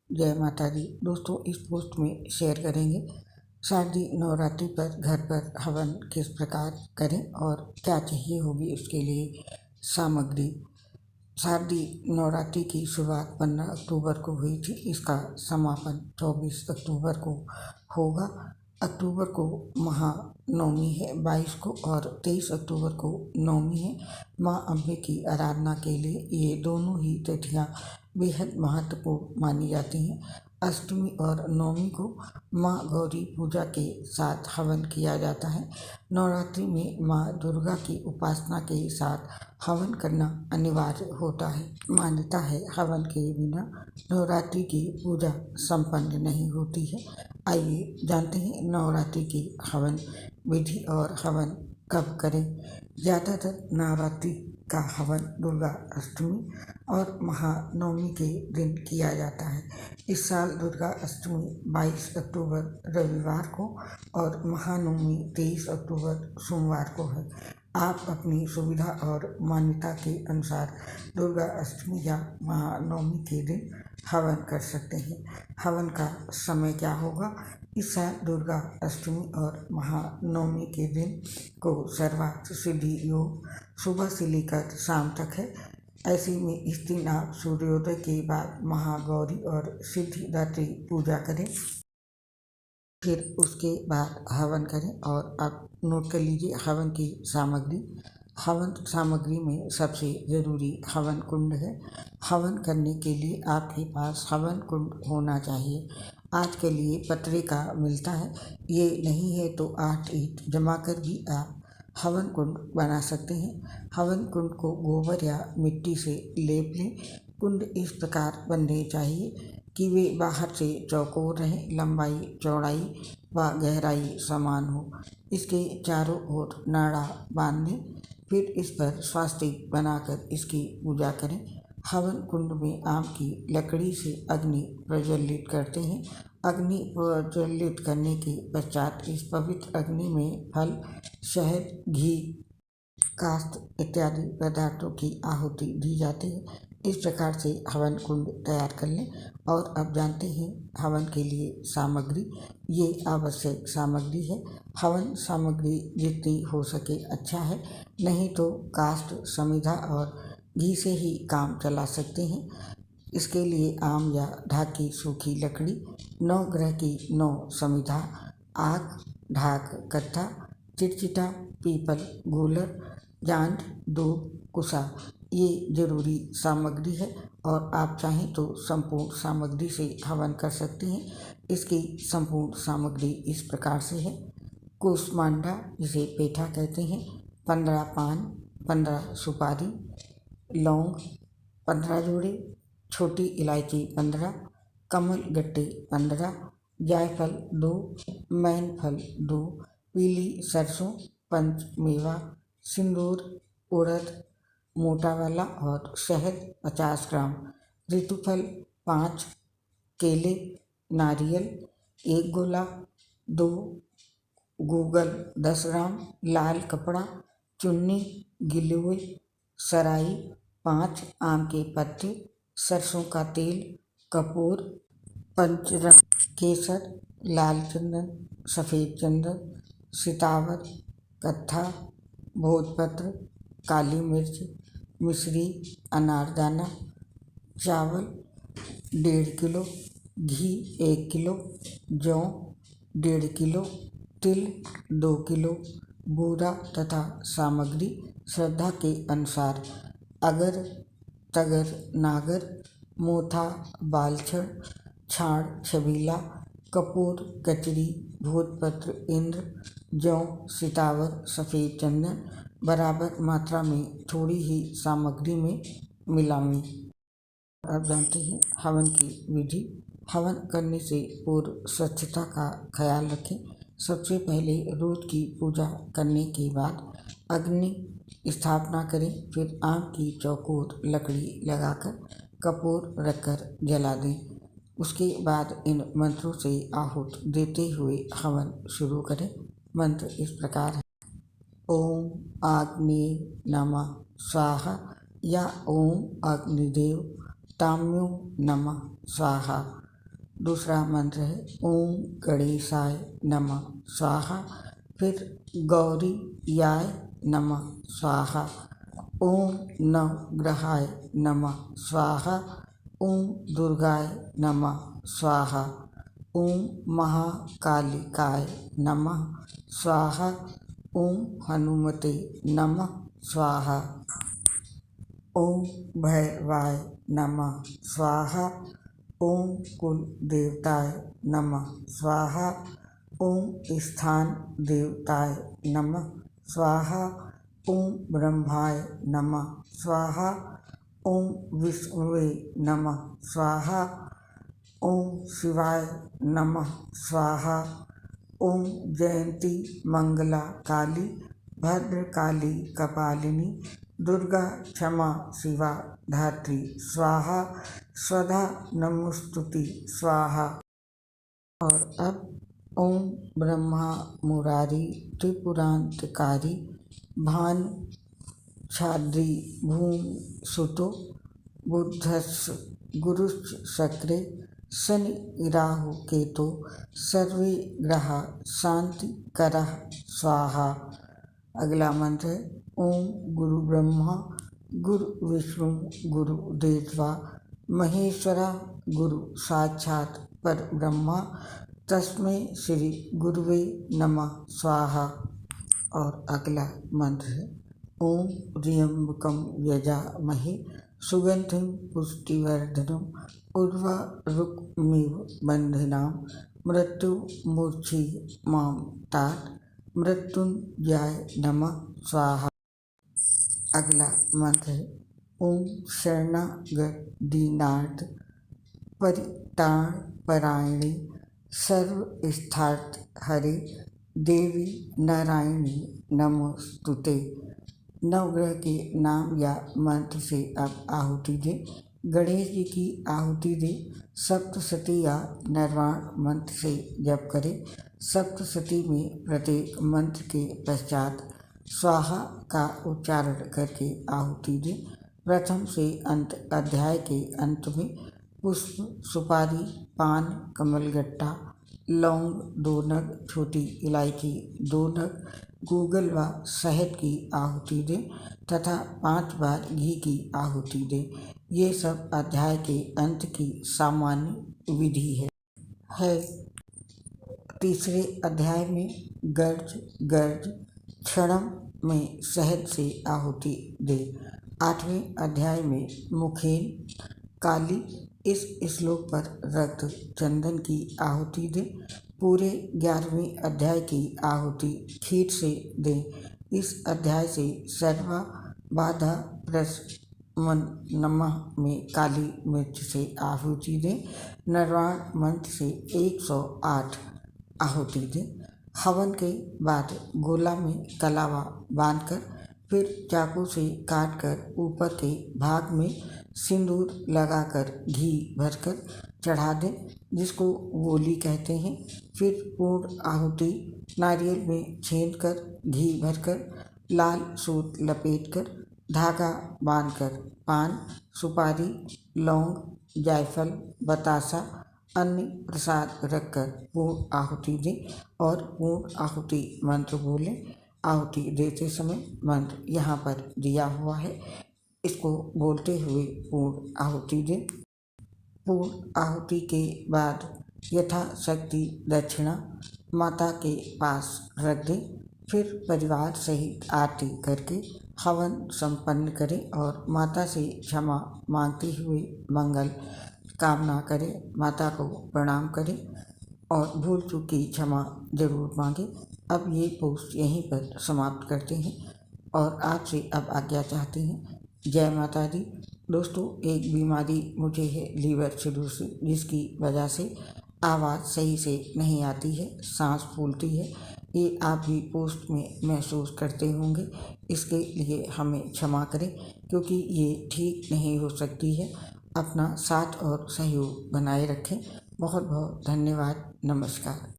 जय माता दी। दोस्तों, इस पोस्ट में शेयर करेंगे शारदीय नवरात्रि पर घर पर हवन किस प्रकार करें और क्या चाहिए होगी उसके लिए सामग्री। शारदीय नवरात्रि की शुरुआत 15 अक्टूबर को हुई थी। इसका समापन 24 अक्टूबर को होगा। अक्टूबर को महानवमी है 22 को, और 23 अक्टूबर को नवमी है। माँ अम्बे की आराधना के लिए ये दोनों ही तिथियाँ बेहद महत्वपूर्ण मानी जाती हैं। अष्टमी और नवमी को माँ गौरी पूजा के साथ हवन किया जाता है। नवरात्रि में माँ दुर्गा की उपासना के साथ हवन करना अनिवार्य होता है। मान्यता है हवन के बिना नवरात्रि की पूजा संपन्न नहीं होती है। आइए जानते हैं नवरात्रि की हवन विधि और हवन कब करें। ज़्यादातर नवरात्रि का हवन दुर्गा अष्टमी और महानवमी के दिन किया जाता है। इस साल दुर्गा अष्टमी 22 अक्टूबर रविवार को और महानवमी 23 अक्टूबर सोमवार को है। आप अपनी सुविधा और मान्यता के अनुसार दुर्गा अष्टमी या महानवमी के दिन हवन कर सकते हैं। हवन का समय क्या होगा। इस साल दुर्गा अष्टमी और महानवमी के दिन को सर्वार्थ सिद्धि योग सुबह से लेकर शाम तक है। ऐसे में इस दिन आप सूर्योदय के बाद महागौरी और सिद्धिदात्री पूजा करें, फिर उसके बाद हवन करें। और आप नोट कर लीजिए हवन की सामग्री। हवन सामग्री में सबसे ज़रूरी हवन कुंड है। हवन करने के लिए आपके पास हवन कुंड होना चाहिए। आज के लिए पतरे का मिलता है, ये नहीं है तो 8 ईंट जमा कर भी आप हवन कुंड बना सकते हैं। हवन कुंड को गोबर या मिट्टी से लेप लें। कुंड इस प्रकार बनने चाहिए कि वे बाहर से चौकोर रहें, लंबाई चौड़ाई व गहराई समान हो। इसके चारों ओर नाड़ा बांध दें, फिर इस पर स्वास्तिक बनाकर इसकी पूजा करें। हवन कुंड में आम की लकड़ी से अग्नि प्रज्वलित करते हैं। अग्नि प्रज्वलित करने के पश्चात इस पवित्र अग्नि में फल, शहद, घी, काष्ठ इत्यादि पदार्थों की आहुति दी जाती है। इस प्रकार से हवन कुंड तैयार कर लें। और अब जानते हैं हवन के लिए सामग्री। ये आवश्यक सामग्री है। हवन सामग्री जितनी हो सके अच्छा है, नहीं तो काष्ठ, समिधा और घी से ही काम चला सकते हैं। इसके लिए आम या ढाकी सूखी लकड़ी, 9 ग्रह की 9 समिधा, आग, ढाक, कत्था, चिटचिटा, पीपल, गूलर, जांड, दूब, कुसा, ये जरूरी सामग्री है। और आप चाहें तो संपूर्ण सामग्री से हवन कर सकते हैं। इसकी संपूर्ण सामग्री इस प्रकार से है। कुसमांडा, जिसे पेठा कहते हैं, 15 पान, 15 सुपारी, लौंग 15 जोड़े, छोटी इलायची 15, कमल गट्टे 15, जायफल 2, मैनफल 2, पीली सरसों, पंच मेवा, सिंदूर, उड़द मोटा वाला और शहद 50 ग्राम, ऋतुफल 5, केले, नारियल 1 गोला, 2 गूगल 10 ग्राम, लाल कपड़ा, चुन्नी, गिलोय, सराई 5, आम के पत्ते, सरसों का तेल, कपूर, पंचरत्न, केसर, लाल चंदन, सफ़ेद चंदन, सितावर, कत्था, भोजपत्र, काली मिर्च, मिश्री, अनारदाना, चावल 1.5 किलो, घी 1 किलो, जौ 1.5 किलो, तिल 2 किलो, बूरा तथा सामग्री श्रद्धा के अनुसार अगर, तगर, नागर, मोथा, बालछड़, छाड़, छबीला, कपूर, कचरी, भोजपत्र, इंद्र, जौ, सितावर, सफ़ेद चंदन बराबर मात्रा में थोड़ी ही सामग्री में मिलाएं। आप जानते हैं हवन की विधि। हवन करने से पूर्व स्वच्छता का ख्याल रखें। सबसे पहले रोज की पूजा करने के बाद अग्नि स्थापना करें, फिर आम की चौकोर लकड़ी लगाकर कपूर रखकर जला दें। उसके बाद इन मंत्रों से आहूत देते हुए हवन शुरू करें। मंत्र इस प्रकार है। ओम अग्नि नमः स्वाहा या ओम अग्निदेव ताम्यो नमः स्वाहा। दूसरा मंत्र है ओम गणेशाय नमः स्वाहा। फिर गौरी याय नमः स्वाहा। ओम नवग्रहाय नमः स्वाहा। ओम दुर्गाय नमः स्वाहा। ओम महाकालिकाय नमः स्वाहा। ओम हनुमते नमः स्वाहा। ओम भैरवाय नमः स्वाहा। ओम कुल देवताय नमः स्वाहा। ओम स्थान देवताय नमः स्वाहा। ओम ब्रह्माय नमः स्वाहा। ओम विष्णुवे नमः स्वाहा। ओम शिवाय नमः स्वाहा। ओम जयंती मंगला काली भद्रकाली कपालिनी दुर्गा क्षमा शिवा धात्री स्वाहा। स्वधा नमोस्तुति स्वाहा। और अब ओम ब्रह्मा मुरारी त्रिपुरांतकारी भानु छाद्री भूम सुतो बुद्धस्स गुरुश्च शक्रे शनि राहु केतो सर्वे ग्रह शांति करः स्वाहा। अगला मंत्र है ओम गुरु ब्रह्मा गुरु विष्णु गुरु देवा महेश्वरा गुरु साक्षात पर ब्रह्मा तस्मै श्री गुरुवे नमः स्वाहा। और अगला मंत्र है ओम त्र्यंबकं यजामहे सुगंधिं पुष्टिवर्धनम् उर्वारुकमिव बन्धनान् मृत्युर्मुक्षीयमामृतात् मृत्युंजयाय नमः स्वाहा। अगला मंत्र है ओम शरणागत परित्राणपरायणे सर्वस्थार्थ हरे देवी नारायणी नमोस्तुते। नवग्रह के नाम या मंत्र से अब आहुति दें। गणेश जी की आहुति दें। सप्तशती या निर्वाण मंत्र से जप करें। सप्तशती में प्रत्येक मंत्र के पश्चात स्वाहा का उच्चारण करके आहुति दें। प्रथम से अंत अध्याय के अंत में पुष्प सुपारी पान कमलगट्टा लौंग 2 नग छोटी इलायची 2 नग गूगल व शहद की आहुति दें तथा 5 बार घी की आहुति दें। ये सब अध्याय के अंत की सामान्य विधि है। तीसरे अध्याय में गर्ज गर्ज क्षणम में शहद से आहुति दें। 8वें अध्याय में मुखेन काली इस श्लोक पर रक्त चंदन की आहुति दें। पूरे 11वें अध्याय की आहुति खीर से दें। इस अध्याय से सर्वा बाधा प्रशमन नमः में काली मिर्च से आहुति दें। निर्वाण मंत्र से 108 आहुति दें। हवन के बाद गोला में कलावा बांधकर फिर चाकू से काटकर ऊपर के भाग में सिंदूर लगाकर घी भरकर चढ़ा दें, जिसको वोली कहते हैं। फिर पूर्ण आहुति नारियल में छेदकर घी भरकर लाल सूत लपेटकर धागा बांधकर पान सुपारी लौंग जायफल बतासा अन्य प्रसाद रखकर पूर्ण आहुति दें और पूर्ण आहुति मंत्र बोलें। आहुति देते समय मंत्र यहाँ पर दिया हुआ है, इसको बोलते हुए पूर्ण आहुति दें। पूर्ण आहुति के बाद यथाशक्ति दक्षिणा माता के पास रख दें। फिर परिवार सहित आरती करके हवन संपन्न करें और माता से क्षमा मांगते हुए मंगल कामना करें। माता को प्रणाम करें और भूल चूक की क्षमा जरूर मांगें। अब ये पोस्ट यहीं पर समाप्त करते हैं और आपसे अब आज्ञा चाहते हैं। जय माता दी। दोस्तों, एक बीमारी मुझे है लीवर सिरोसिस, जिसकी वजह से आवाज़ सही से नहीं आती है, सांस फूलती है। ये आप भी पोस्ट में महसूस करते होंगे। इसके लिए हमें क्षमा करें, क्योंकि ये ठीक नहीं हो सकती है। अपना साथ और सहयोग बनाए रखें। बहुत बहुत धन्यवाद। नमस्कार।